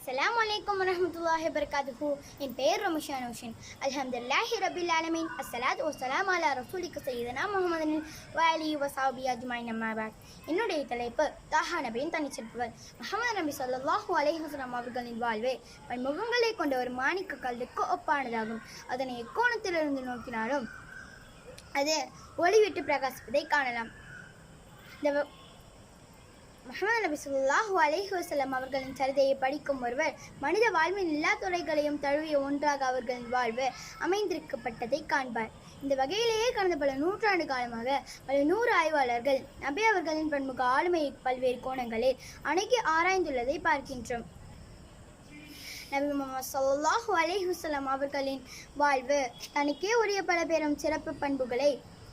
அஸ்ஸலாமு அலைக்கும் வரஹ்மத்துல்லாஹி வபரகாத்துஹு. என் பெயர் ரமஷான் ஹுசைன். அல்ஹம்துலில்லாஹி ரப்பில் ஆலமீன். அஸ்ஸலாத்து வஸ்ஸலாமு அலா ரசூலிக சய்யிதனா முஹம்மதின் வ ஆலிஹி வ ஸஹ்பிஹி அஜ்மஈன். அம்மா பஅத். என்னுடைய தலைப்பு தாஹா நபியின் தனிச்சிறப்புகள். முஹம்மது நபி ஸல்லல்லாஹு அலைஹி வஸல்லம் அவர்களின் வாழ்வு பன்முகங்களை கொண்ட ஒரு மாணிக்க கல்லுக்கு ஒப்பானதாகும். அதனை எக்கோணத்திலிருந்து நோக்கினாலும் அது ஒளிவிட்டு பிரகாசிப்பதை காணலாம். முஹம்மது நபி ஸல்லல்லாஹு அலைஹி வஸல்லம் அவர்களின் சரிதையை படிக்கும் ஒருவர் மனித வாழ்வின் எல்லா துறைகளையும் தழுவிய ஒன்றாக அவர்களின் வாழ்வு அமைந்திருக்கப்பட்டதை காண்பார். இந்த வகையிலேயே கடந்த பல நூற்றாண்டு காலமாக பல 100 ஆய்வாளர்கள் நபி அவர்களின் பன்முக ஆளுமையை பல்வேறு கோணங்களில் அணுகி ஆராய்ந்துள்ளதை பார்க்கின்றோம். நபி முஹம்மது ஸல்லல்லாஹு அலைஹி வஸல்லம் அவர்களின் வாழ்வு தனக்கே உரிய பல பெரும் சிறப்பு பண்புகளை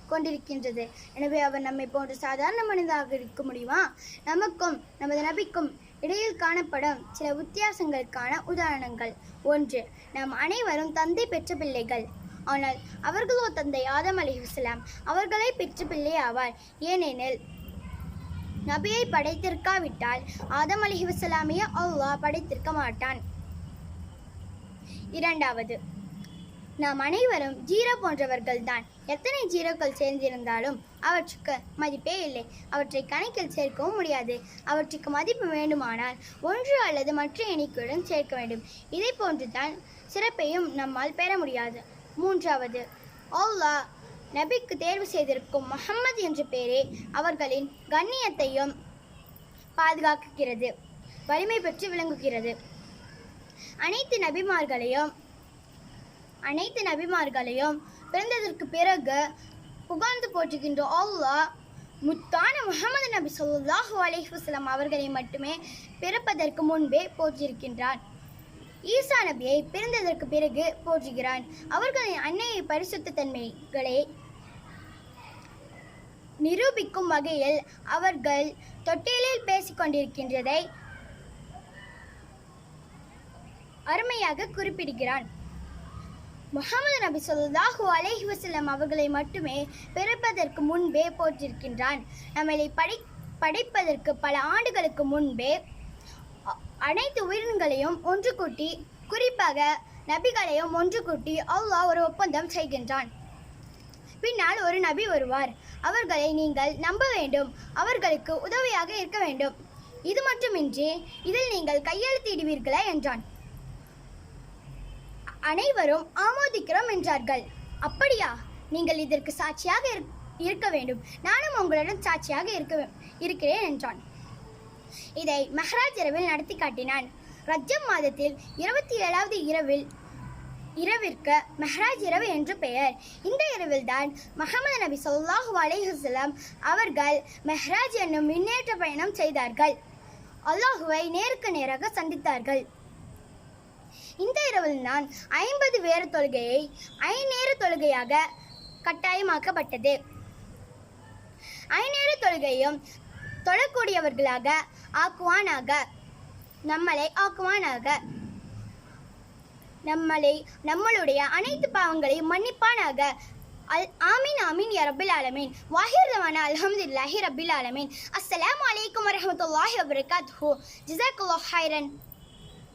கொண்டிருக்கின்றது. எனவே அவர் நம்மை போன்ற சாதாரண மனிதராக இருக்க முடியுமா? நமக்கும் நமது நபிக்கும் இடையில் காணப்படும் சில வித்தியாசங்களுக்கான உதாரணங்கள். 1. நாம் அனைவரும் தந்தை பெற்ற பிள்ளைகள். ஆனால் அவர்களோ தந்தை ஆதம் அலைஹிஸ்ஸலாம் அவர்களை பெற்ற பிள்ளை ஆவார். ஏனெனில் நபியை படைத்திருக்காவிட்டால் ஆதம் அலைஹிஸ்ஸலாமையே அல்லாஹ் படைத்திருக்க மாட்டான். 2. நாம் அனைவரும் ஜீரோ போன்றவர்கள் தான். எத்தனை ஜீரோக்கள் சேர்ந்திருந்தாலும் அவற்றுக்கு மதிப்பே இல்லை. அவற்றை கணக்கில் சேர்க்கவும் முடியாது. அவற்றுக்கு மதிப்பு வேண்டுமானால் 1 அல்லது மற்ற எண்ணிக்கையுடன் சேர்க்க வேண்டும். இதை போன்றுதான் சிறப்பையும் நம்மால் பெற முடியாது. 3. அல்லாஹ் நபிக்கு தேர்வு செய்திருக்கும் முஹம்மது என்ற பெயரே அவர்களின் கண்ணியத்தையும் பாதுகாக்கிறது, வலிமை பெற்று விளங்குகிறது. அனைத்து நபிமார்களையும் பிறந்ததற்கு பிறகு புகழ்ந்து போற்றுகின்ற அல்லாஹ் முத்தான முஹம்மது நபி ஸல்லல்லாஹு அலைஹி வஸல்லம் அவர்களை மட்டுமே பிறப்பதற்கு முன்பே போற்றிருக்கின்றான். ஈசா நபியை பிறந்ததற்கு பிறகு போற்றுகிறான். அவர்களின் அன்னையை பரிசுத்த தன்மைகளை நிரூபிக்கும் வகையில் அவர்கள் தொட்டிலில் பேசிக் கொண்டிருக்கின்றதை அருமையாக குறிப்பிடுகிறான். முஹம்மது நபி ஸல்லல்லாஹு அலைஹி வஸல்லம் அவர்களை மட்டுமே பிறப்பதற்கு முன்பே போற்றிருக்கின்றான். நம்மளை படைப்பதற்கு பல ஆண்டுகளுக்கு முன்பே அனைத்து உயிரினங்களையும் ஒன்று கூட்டி, குறிப்பாக நபிகளையும் ஒன்று கூட்டி அல்லாஹ் ஒரு ஒப்பந்தம் செய்கின்றான். பின்னால் ஒரு நபி வருவார். அவர்களை நீங்கள் நம்ப வேண்டும், அவர்களுக்கு உதவியாக இருக்க வேண்டும். இது மட்டுமின்றி இதில் நீங்கள் கையெழுத்திடுவீர்களா என்றான். அனைவரும் ஆமோதிக்கிறோம் என்றார்கள். அப்படியா? நீங்கள் இதற்கு சாட்சியாக இருக்க வேண்டும். நானும் உங்களுடன் சாட்சியாக இருக்கிறேன் என்றான். இதை மெஹ்ராஜ் இரவில் நடத்தி காட்டினான். ரஜப் மாதத்தில் 27வது இரவிற்கு மெஹ்ராஜ் இரவு என்று பெயர். இந்த இரவில் தான் முஹம்மது நபி ஸல்லல்லாஹு அலைஹி வஸல்லம் அவர்கள் மெஹ்ராஜ் என்னும் விண்ணேற்ற பயணம் செய்தார்கள். அல்லாஹுவை நேருக்கு நேராக சந்தித்தார்கள். இந்த இரவில் தான் 50 வேற தொழுகையை 5 நேர தொழுகையாக கட்டாயமாக்கப்பட்டது. 5 நேர தொழுகையும் தொழக்கூடியவர்களாக ஆக்குவானாக, நம்மளுடைய அனைத்து பாவங்களையும் மன்னிப்பானாக. ஆமீன் ஆமீன் யா ரப்பில் ஆலமீன். வாஹிர் தவானா அல்ஹம்துலில்லாஹி ரப்பில் ஆலமீன். அஸ்ஸலாமு அலைக்கும் வரஹ்மத்துல்லாஹி வபரகாத்துஹு. ஜஸாக்கல்லாஹு ஹைரன்.